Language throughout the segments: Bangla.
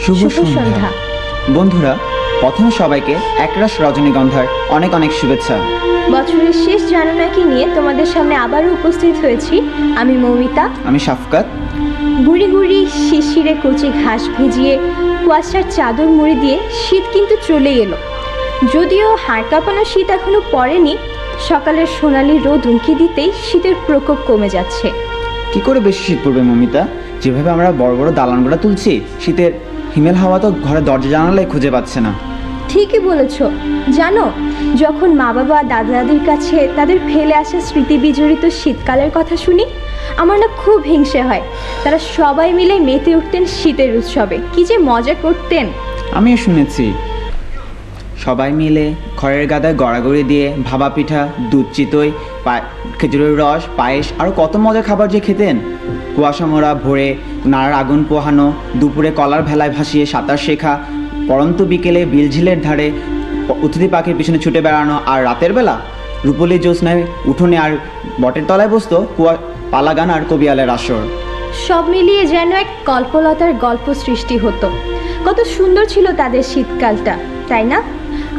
শুভ সন্ধ্যা বন্ধুরা, প্রথমে সবাইকে একরাশ রজনীগন্ধার অনেক অনেক শুভেচ্ছা। বছরের শেষ জানুয়ারিকে নিয়ে তোমাদের সামনে আবারও উপস্থিত হয়েছি আমি মৌমিতা, আমি শাফকাত। গুড়ি গুড়ি শিশিরে কচি ঘাস ভিজিয়ে কুয়াশার চাদর মুড়ি দিয়ে শীত কিন্তু চলেই এলো। যদিও হাড় কাঁপানো শীত এখনো পড়েনি, সকালের সোনালি রোদ উঁকি দিতেই শীতের প্রকোপ কমে যাচ্ছে। কি করে বেশি শীত পড়বে মমিতা? যেভাবে আমরা বড় বড় দালানগুলো তুলছি, শীতের হিমেল হাওয়া তো ঘরে দরজা জানালায় খুঁজে পাচ্ছে না। ঠিকই বলেছ। জানো, যখন মা বাবা দাদা দাদির কাছে তাদের ফেলে আসা স্মৃতি বিজড়িত শীতকালের কথা শুনি, আমার না খুব হিংসে হয়। তারা সবাই মিলে মেতে উঠতেন শীতের উৎসবে, কি যে মজা করতেন। আমিও শুনেছি সবাই মিলে খড়ের গাদায় গড়াগড়ি দিয়ে ভাপা পিঠা, দুধ চিতই, খেজুরের রস, পায়েস আরও কত মজার খাবার যে খেতেন। কুয়াশা মোড়া ভোরে নাড়ার আগুন পোহানো, দুপুরে কলার ভেলায় ভাসিয়ে সাঁতার শেখা, পরন্ত বিকেলে বিলঝিলের ধারে অতিথি পাখির পিছনে ছুটে বেড়ানো, আর রাতের বেলা রূপলি জ্যোৎস্নায় উঠোনে আর বটের তলায় বসতো পালাগান আর কবিয়ালের আসর। সব মিলিয়ে যেন এক কল্পলতার গল্প সৃষ্টি হতো। কত সুন্দর ছিল তাদের শীতকালটা, তাই না?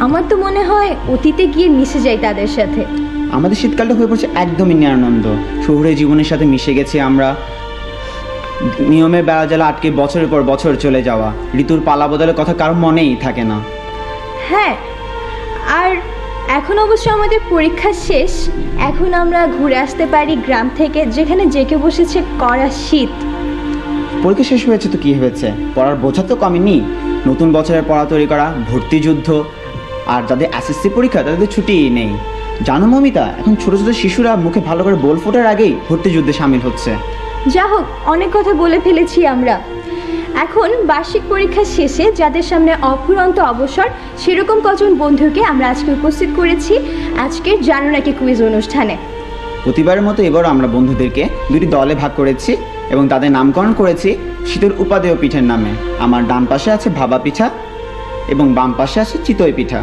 আমার তো মনে হয় অতীতে গিয়ে মিশে যাই তাদের সাথে। আমাদের শীতকালটা হয়ে পড়ছে একদমই নিরানন্দ। শহুরে জীবনের সাথে মিশে গেছি আমরা। নিয়মের বেড়া জ্বালা আটকে বছরের পর বছর চলে যাওয়া, ঋতুর পালা বদলের কথা কারো মনেই থাকে না। হ্যাঁ, আর এখন অবশ্য আমাদের পরীক্ষা শেষ। এখন আমরা ঘুরে আসতে পারি গ্রাম থেকে, যেখানে জেঁকে বসেছে কড়া শীত। পরীক্ষা শেষ হয়েছে তো কি হয়েছে, পড়ার বোঝা তো কমেনি। নতুন বছরের পড়া তৈরি করা, ভর্তি যুদ্ধ, আর যাদের এসএসসি পরীক্ষা তাদের ছুটিই নেই। জানো মমিতা, এখন ছোট ছোট শিশুরা মুখে ভালো করে বল ফোটার আগেই ভর্তি যুদ্ধে সামিল হচ্ছে। যা হোক, অনেক কথা বলে ফেলেছি আমরা। এখন বার্ষিক পরীক্ষা শেষে যাদের সামনে অফুরন্ত অবসর, সেরকম কজন বন্ধুকে আমরা আজকে উপস্থিত করেছি আজকের জানুয়ারি কুইজ অনুষ্ঠানে। প্রতিবারের মতো এবারও আমরা বন্ধুদেরকে দুটি দলে ভাগ করেছি এবং তাদের নামকরণ করেছি শীতের উপাদেয় পিঠের নামে। আমার ডান পাশে আছে ভাপা পিঠা এবং বাম পাশে আছে চিতই পিঠা।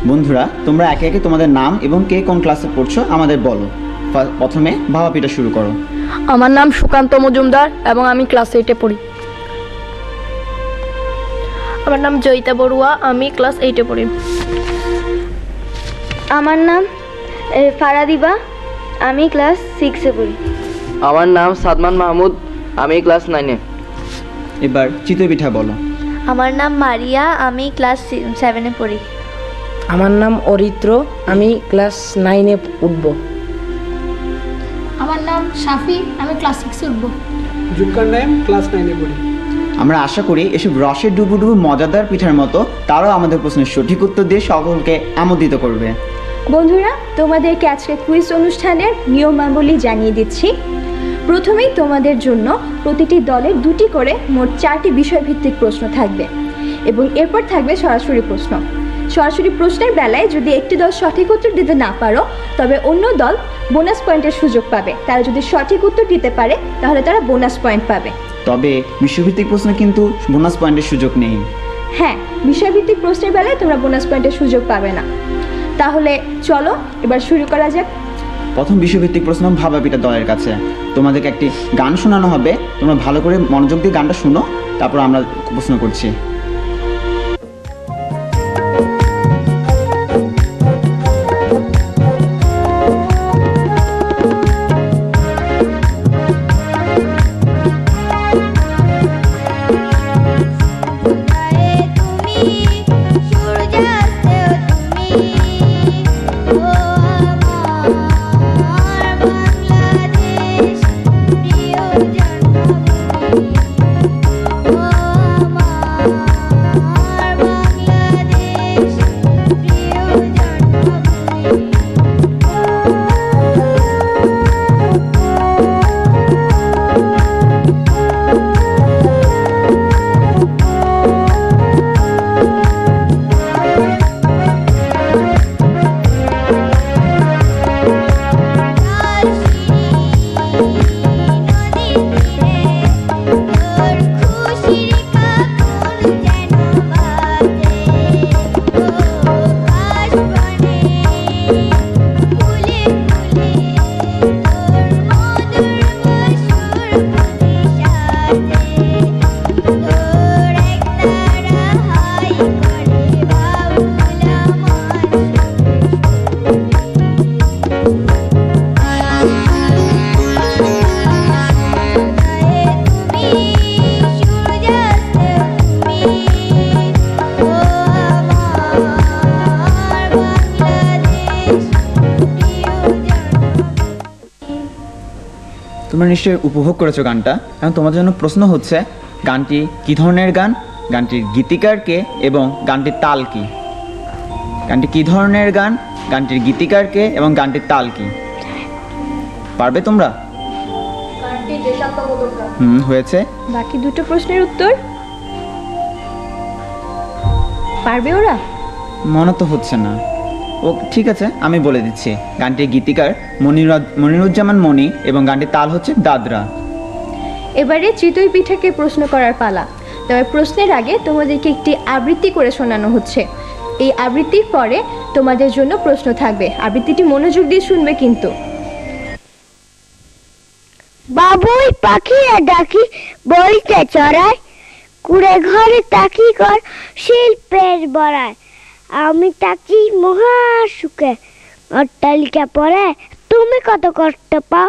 বন্ধুরা, তোমরা একে একে তোমাদের নাম এবং কে কোন ক্লাসে পড়ছো আমাদের বলো। প্রথমে ভাপা পিঠা শুরু করো। আমার নাম সুকান্ত মজুমদার এবং আমি ক্লাস 8-এ পড়ি। আমার নাম জয়িতা বড়ুয়া, আমি ক্লাস 8-এ পড়ি। আমার নাম ফারাদিবা, আমি ক্লাস 6-এ পড়ি। আমার নাম সাদমান মাহমুদ, আমি ক্লাস 9-এ। এবার চিতই পিঠা বলো। আমার নাম মারিয়া, আমি ক্লাস 7-এ পড়ি। আমার নাম অরিত্র, আমি ক্লাস 9-এ উঠব। আমার নাম শাফি, আমি ক্লাস 6-এ উঠব। জুলকার নাইম, ক্লাস 9-এ পড়ি। আমরা আশা করি এসব রসের ডুবুডুবু মজাদার পিঠার মতো তারাও আমাদের প্রশ্নের সঠিক উত্তর দিয়ে সকলকে আমোদিত করবে। বন্ধুরা, তোমাদেরকে আজকে কুইজ অনুষ্ঠানের নিয়মাবলী জানিয়ে দিচ্ছি। প্রথমেই তোমাদের জন্য প্রতিটি দলের দুটি করে মোট 4টি বিষয়ভিত্তিক প্রশ্ন থাকবে এবং এরপর থাকবে সরাসরি প্রশ্ন। সরাসরি প্রশ্নের বেলায় যদি একটি দল সঠিক উত্তর দিতে না পারো, তবে অন্য দল বোনাস পয়েন্টের সুযোগ পাবে। তারা যদি সঠিক উত্তর দিতে পারে তাহলে তারা বোনাস পয়েন্ট পাবে। তবে বিষয়ভিত্তিক প্রশ্ন কিন্তু বোনাস পয়েন্টের সুযোগ নেই। হ্যাঁ, বিষয়ভিত্তিক প্রশ্নের বেলায় তোমরা বোনাস পয়েন্টের সুযোগ পাবে না। তাহলে চলো এবার শুরু করা যাক। প্রথম বিষয়ভিত্তিক প্রশ্ন ভাপা পিঠা দলের কাছে। তোমাদেরকে একটি গান শোনানো হবে, তোমরা ভালো করে মনোযোগ দিয়ে গানটা শুনো, তারপর আমরা প্রশ্ন করছি। প্রিয় জন্মভূমি, ও আমার তোমরা নিশ্চয়ই উপভোগ করেছো গানটা। এখন তোমাদের জন্য প্রশ্ন হচ্ছে, গানটি কী ধরনের গান, গানটির গীতিকার কে এবং গানটির তাল কি? গানটি কী ধরনের গান, গানটির গীতিকার কে এবং গানটির তাল কি? পারবে তোমরা? হয়েছে। বাকি দুটো প্রশ্নের উত্তর পারবে ওরা? মনে তো হচ্ছে না। ও ঠিক আছে, আমি বলে দিচ্ছি। গানটির গীতিকার মনিরুজ্জামান মনি এবং গানটির তাল হচ্ছে দাদরা। এবারে চিতই পিঠাকে প্রশ্ন করার পালা। তবে প্রশ্নের আগে তোমাদেরকে একটি আবৃত্তি করে শোনানো হচ্ছে। এই আবৃত্তির পরে তোমাদের জন্য প্রশ্ন থাকবে। আবৃত্তিটি মনোযোগ দিয়ে শুনবে কিন্তু। বাবুই পাখিরা ডাকি বলতে চড়ায়, কুড়ে ঘরে তাকি কর শিল্পের বড়ায়। আমি তাকি মহা সুখে, অট্টালিকা পরে তুমি কত কষ্ট পাও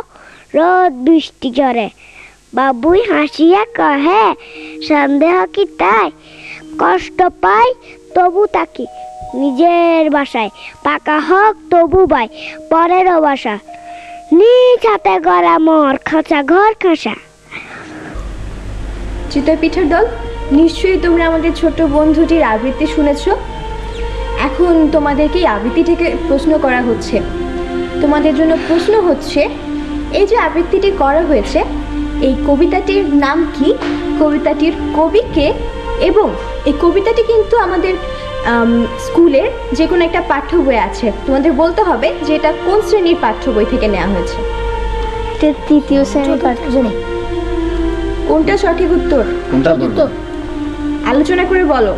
রোদ বৃষ্টি ঝরে। বাবুই হাসিয়া কহে সন্দেহ কি তাই, কষ্ট পাই তবু তাকি নিজের বাসায়। পাকা হোক তবু বাই পরেরও বাসা, নিজ হাতে গড়া মোর খাঁচা ঘর খাসা। চিতই পিঠার দল, নিশ্চয়ই তোমরা আমাদের ছোট বন্ধুটির আবৃত্তি শুনেছ। এখন তোমাদেরকে এই আবৃত্তি থেকে প্রশ্ন করা হচ্ছে। তোমাদের জন্য প্রশ্ন হচ্ছে, এই যে আবৃত্তিটি করা হয়েছে, এই কবিতাটির নাম কি, কবিতাটির কবি কে, এবং এই কবিতাটি কিন্তু আমাদের স্কুলের যে কোনো একটা পাঠ্য বই আছে। তোমাদের বলতে হবে যে এটা কোন শ্রেণীর পাঠ্য বই থেকে নেওয়া হয়েছে। তৃতীয় শ্রেণীর পাঠ্য। কোনটা সঠিক উত্তর? কোনটা বলবো? আলোচনা করে বলো।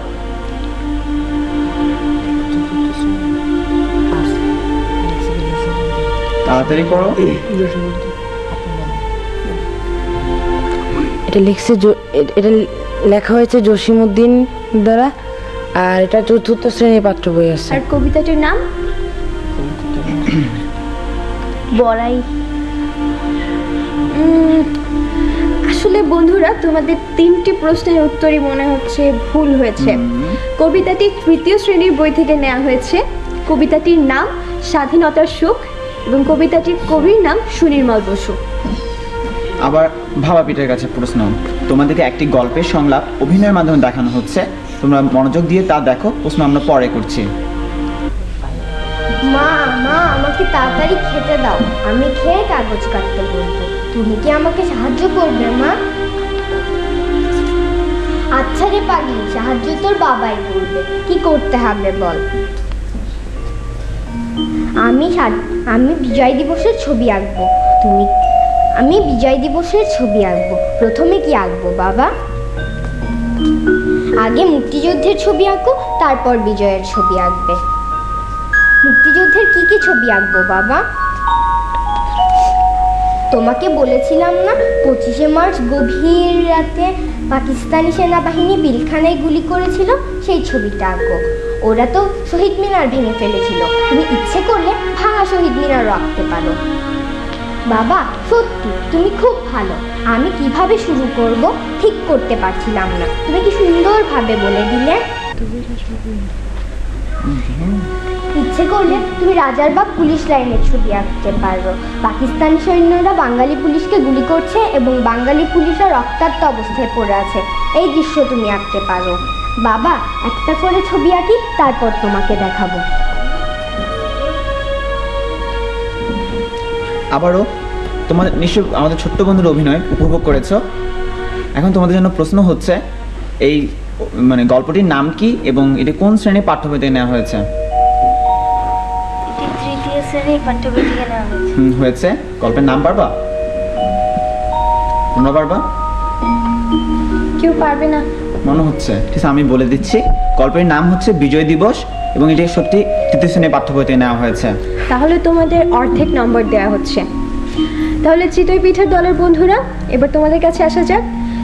তাড়াতাড়ি করো। এটা এটা লেখা হয়েছে জসিমউদ্দিন দ্বারা, আর এটা 4র্থ শ্রেণীর পাঠ্য বই আছে। আর কবিতাটির নাম? বড়াই। আসলে বন্ধুরা, তোমাদের 3টি প্রশ্নের উত্তরই মনে হচ্ছে ভুল হয়েছে। কবিতাটি 3য় শ্রেণীর বই থেকে নেওয়া হয়েছে। কবিতাটির নাম স্বাধীনতার সুখ এবং কবিতাটির কবির নাম সুনির্মল বসু। আবার ভাবা পিঠার কাছে প্রশ্ন, তোমাদেরকে একটি গল্পের সংলাপ অভিনয়ের মাধ্যমে দেখানো হচ্ছে। তোমরা মনোযোগ দিয়ে তা দেখো। প্রশ্ন আমরা পরে করছি। মা মা আমাকে তাড়াতাড়ি খেতে দাও, আমি খেয়ে কাগজ কাটতে বলবো। তুমি কি আমাকে সাহায্য করবে মা? আচ্ছা রে পাগলি, সাহায্য তোর বাবাই করবে। কি করতে হবে বল? আমি বিজয় দিবসের ছবি আঁকবো। আমি বিজয় দিবসের ছবি আঁকবো। প্রথমে কি আঁকবো বাবা? আগে মুক্তিযুদ্ধের ছবি আঁকো, তারপর বিজয়ের ছবি আঁকবে। মুক্তিযুদ্ধের কি কি ছবি আঁকবো বাবা? তোমাকে বলেছিলাম না 25শে মার্চ গভীর রাতে পাকিস্তানি সেনাবাহিনী পিলখানায় গুলি করেছিল, সেই ছবিটা আঁকো। ওরা তো শহীদ মিনার ভেঙে ফেলেছিল, তুমি ইচ্ছে করলে ভাঙা শহীদ মিনার আঁকতে পারো। বাবা সত্যি তুমি খুব ভালো। আমি কিভাবে শুরু করব ঠিক করতে পারছিলাম না, তুমি কি সুন্দরভাবে বলে দিলে। ইচ্ছে করলে তুমি রাজারবাগ পুলিশ লাইনের ছবি আঁকতে পারো। পাকিস্তানি সৈন্যরা বাঙালি পুলিশকে গুলি করছে এবং বাঙালি পুলিশরা রক্তাক্ত অবস্থায় পড়ে আছে, এই দৃশ্য তুমি আঁকতে পারো। বাবা একটা করে ছবি আঁকি, তারপর তোমাকে দেখাবো। আবারও তোমাদের নিশ্চয় আমাদের ছোট্ট বন্ধুর অভিনয় উপভোগ করেছো। এখন তোমাদের জন্য প্রশ্ন হচ্ছে, এই গল্পটির নাম কি এবং এটি কোন শ্রেণীর পাঠ্য বই থেকে নেওয়া হয়েছে? তৃতীয় শ্রেণীর পাঠ্য বই থেকে নেওয়া হয়েছে। হয়েছে। গল্পের নাম পারবা? তোমরা পারবা? কেউ পারবে না মনে হচ্ছে। ঠিক আছে, আমি বলে দিচ্ছি। গল্পের নাম হচ্ছে বিজয় দিবস এবং এটি সত্যি 3য় শ্রেণীর পাঠ্য বই থেকে নেওয়া হয়েছে। তাহলে তোমাদের অর্ধেক নম্বর দেওয়া হচ্ছে। তাহলে চিতই পিঠার দলের বন্ধুরা, এবার তোমাদের কাছে আসা যাক।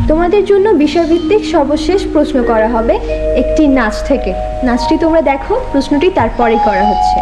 তোমাদের জন্য বিষয়ভিত্তিক সর্বশেষ প্রশ্ন করা হবে একটি নাচ থেকে। নাচটি তোমরা দেখো, প্রশ্নটি তারপরেই করা হচ্ছে।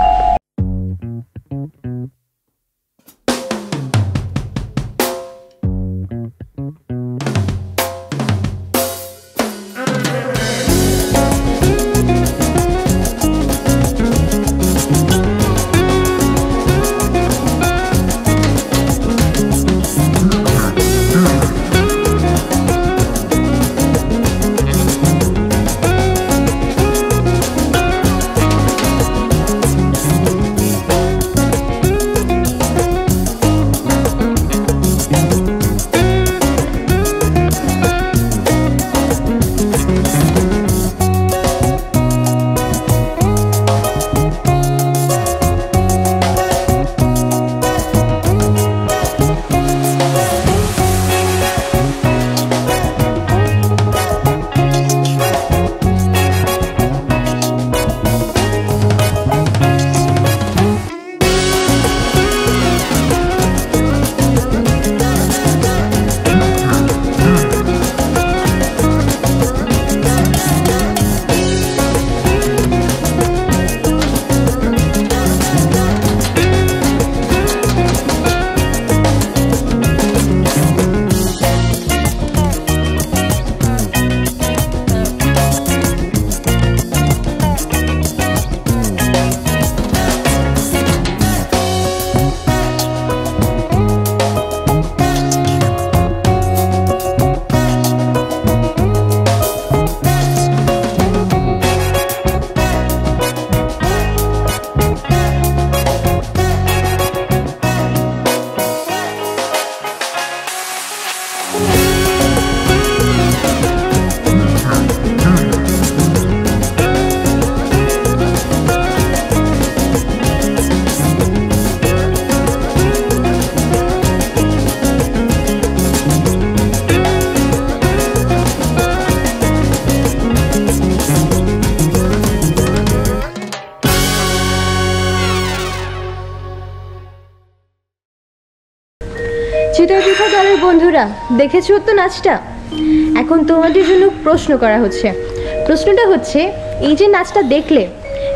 বন্ধুরা, দেখেছো তো নাচটা? এখন তোমাদের জন্য প্রশ্ন করা হচ্ছে। প্রশ্নটা হচ্ছে, এই যে নাচটা দেখলে,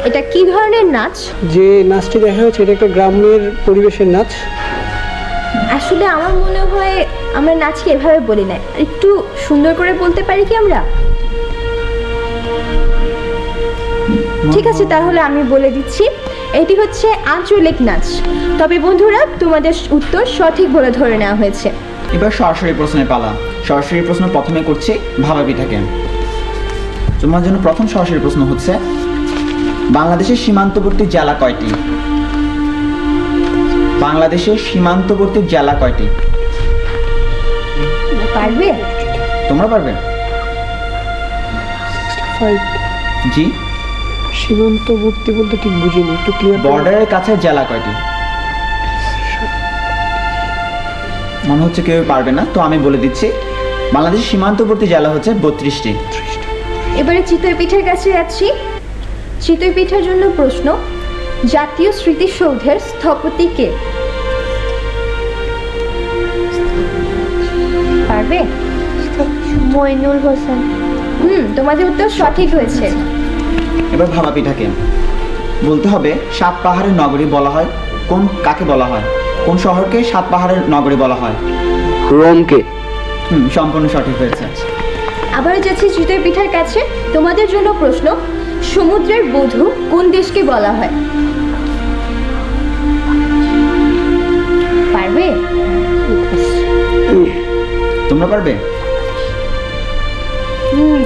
এটা কি ধরনের নাচ? যে নাচটি দেখা হচ্ছে এটা একটা গ্রামের পরিবেশের নাচ। আসলে আমার মনে হয় আমরা নাচকে এভাবে বলি না, একটু সুন্দর করে বলতে পারি কি আমরা? ঠিক আছে, তাহলে আমি বলে দিচ্ছি, এটি হচ্ছে আঞ্চলিক নাচ। তবে বন্ধুরা, তোমাদের উত্তর সঠিক বলে ধরে নেওয়া হয়েছে। এবার সরাসরি প্রশ্নের পালা। সরাসরি প্রশ্ন প্রথমে করছি ভাবা পিঠাকে। তোমার জন্য প্রথম সরাসরি প্রশ্ন হচ্ছে, বাংলাদেশের সীমান্তবর্তী জেলা কয়টি? বাংলাদেশের সীমান্তবর্তী জেলা কয়টি? পারবে? তোমরা পারবে? 5 জি। সীমান্তবর্তী বলতে ঠিক বুঝিনি, একটু ক্লিয়ার। বর্ডারের কাছে জেলা কয়টি? মনে হচ্ছে কেউ পারবে না, তো আমি বলে দিচ্ছি, বাংলাদেশের সীমান্তবর্তী জেলা হচ্ছে 32টি। এবারে চিতই পিঠার কাছে যাচ্ছি। চিতই পিঠার জন্য প্রশ্ন, জাতীয় স্মৃতিসৌধের স্থপতি কে? পারবে? মইনুল হোসেন। তোমাদের উত্তর সঠিক হয়েছে। এবার ভাবা পিঠাকে বলতে হবে, সাত পাহাড়ের নগরী বলা হয় কাকে বলা হয়? কোন শহরকে সাত পাহাড়ের নগরী বলা হয়? রোমকে। সম্পূর্ণ সঠিক হয়েছে। আবারও যাচ্ছি চিতই পিঠার কাছে। তোমাদের জন্য প্রশ্ন, সমুদ্রের বধূ কোন দেশকে বলা হয়? পারবে? তোমরা পারবে?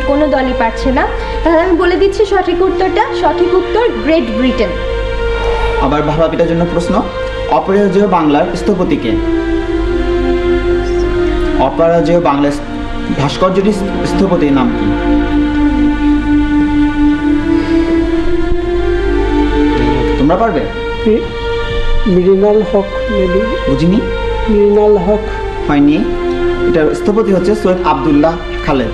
কোনো দলই পারছে না। তাহলে আমি বলে দিচ্ছি সঠিক উত্তরটা। সঠিক উত্তর গ্রেট ব্রিটেন। আবার ভাবা পিঠার জন্য প্রশ্ন, অপরাজেয় বাংলার স্থপতি কে? অপরাজেয় বাংলার ভাস্কর্যটির স্থপতির নাম কি? তোমরা পারবে? মৃণাল হক। মেবি বুঝিনি। মৃণাল হক হয়নি। এটার স্থপতি হচ্ছে সৈয়দ আব্দুল্লাহ খালেদ।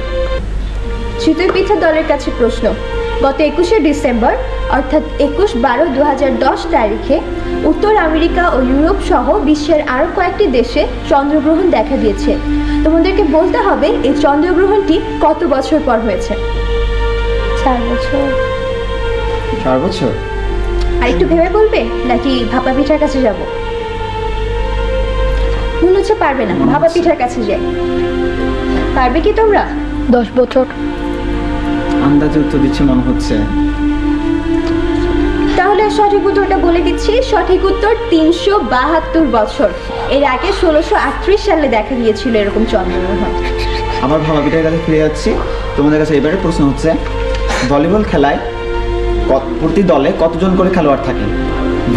চিতই পিঠা দলের কাছে প্রশ্ন, গত 21শে ডিসেম্বর অর্থাৎ 21/12/2010 তারিখে উত্তর আমেরিকা ও ইউরোপ সহ বিশ্বের আরও কয়েকটি দেশে চন্দ্রগ্রহণ দেখা দিয়েছে। তোমাদেরকে বলতে হবে এই চন্দ্রগ্রহণটি কত বছর পর হয়েছে। 4 বছর। 4 বছর? আর একটু ভেবে বলবে নাকি ভাপা পিঠার কাছে যাব? মনে হচ্ছে পারবে না, ভাপা পিঠার কাছে যাই। পারবে কি তোমরা? 10 বছর। আন্দাজে উত্তর দিচ্ছে মনে হচ্ছে। তাহলে সঠিক উত্তরটা বলে দিচ্ছি। সঠিক উত্তর 372 বছর। এর আগে 1638 সালে দেখা গিয়েছিল এরকম চন্দ্রগ্রহণ। আবার ভাবা পিঠার কাছে ফিরে যাচ্ছি। তোমাদের কাছে এবারে প্রশ্ন হচ্ছে, ভলিবল খেলায় প্রতি দলে কতজন করে খেলোয়াড় থাকে?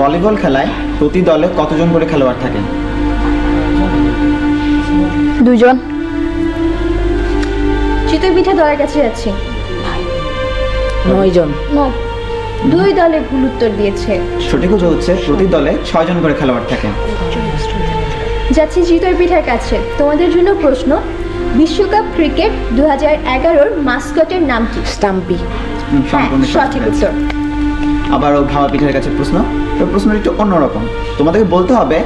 ভলিবল খেলায় প্রতি দলে কতজন করে খেলোয়াড় থাকে? 2 জন। চিতই পিঠা দলের কাছে যাচ্ছি। 9 জন। 2 দলে ভুল উত্তর দিয়েছে। সঠিক উত্তর হচ্ছে প্রতি দলে 6 জন করে খেলোয়াড় থাকে। যাচ্ছি চিতই পিঠার কাছে। তোমাদের জন্য প্রশ্ন, বিশ্বকাপ ক্রিকেট 2011-র মাস্কটের নাম কি? স্টাম্পি। সম্পূর্ণ সঠিক উত্তর। আবারও ভাবা পিঠার কাছে প্রশ্ন। এই প্রশ্নটা একটু অন্যরকম। তোমাদেরকে বলতে হবে,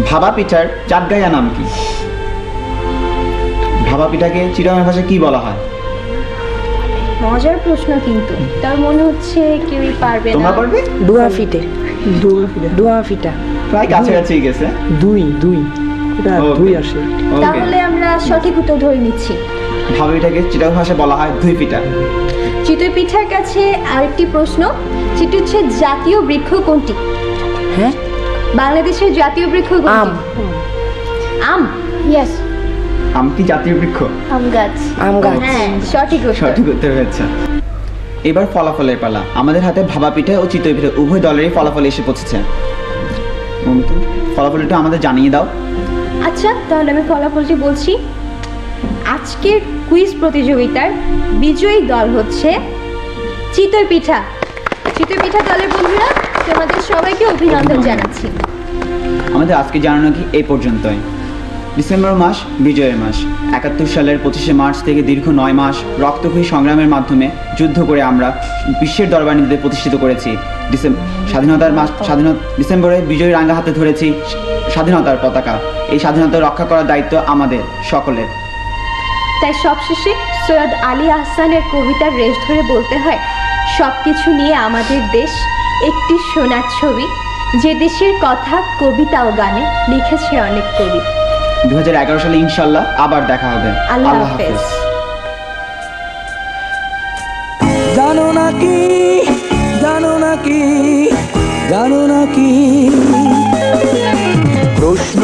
ভাবা পিঠার চাটগাঁয়া নাম কি? ভাবা পিঠাকে চিটাগাং ভাষায় কি বলা হয়? মজার প্রশ্ন, কিন্তু তার মনে হচ্ছে কেউই পারবে না। তোমরা পারবে? ডুয়া ফিটে। ডুয়া ফিটা। প্রায় কাছাকাছি গেছে। 2 এটা Okay. 2 আসে। Okay. তাহলে আমরা সঠিক উত্তর ধরে নিচ্ছি। ভাবা পিঠাকে চিটাগাং ভাষায় বলা হয় দুই পিঠা। চিতই পিঠার কাছে আরেকটি প্রশ্ন, সেটি হচ্ছে জাতীয় বৃক্ষ কোনটি? হ্যাঁ? বাংলাদেশের জাতীয় বৃক্ষ কোনটি? আম। আম। ইয়েস। আম কি জাতীয় বৃক্ষ? আম গাছ। আম গাছ। হ্যাঁ, সঠিক উত্তর। সঠিক উত্তর হয়েছে। এবার ফলাফলের পালা। আমাদের হাতে ভাবা পিঠা ও চিতই পিঠা উভয় দলেরই ফলাফল এসে পৌঁছেছে। মমিতা, ফলাফলটা আমাদের জানিয়ে দাও। আচ্ছা, তাহলে আমি ফলাফলটি বলছি। আজকের কুইজ প্রতিযোগিতার বিজয়ী দল হচ্ছে চিতই পিঠা। চিতই পিঠা দলের বন্ধুরা, তোমাদের সবাইকে অভিনন্দন জানাচ্ছি। আমাদের আজকে জানানো কি এই পর্যন্তই। ডিসেম্বর মাস বিজয়ের মাস। 71 সালের 25শে মার্চ থেকে দীর্ঘ 9 মাস রক্তক্ষয়ী সংগ্রামের মাধ্যমে যুদ্ধ করে আমরা বিশ্বের দরবারে নিজেদের প্রতিষ্ঠিত করেছি। ডিসেম্বরে বিজয়ী রাঙ্গা হাতে ধরেছি স্বাধীনতার পতাকা। এই স্বাধীনতা রক্ষা করার দায়িত্ব আমাদের সকলের। তাই সবশেষে সৈয়দ আলী আহসানের কবিতার রেশ ধরে বলতে হয়, সব কিছু নিয়ে আমাদের দেশ একটি সোনার ছবি, যে দেশের কথা কবিতা ও গানে লিখেছে অনেক কবি। 2011 সালে ইনশাল্লাহ আবার দেখা হবে। আল্লাহ হাফেজ। জানো নাকি প্রশ্ন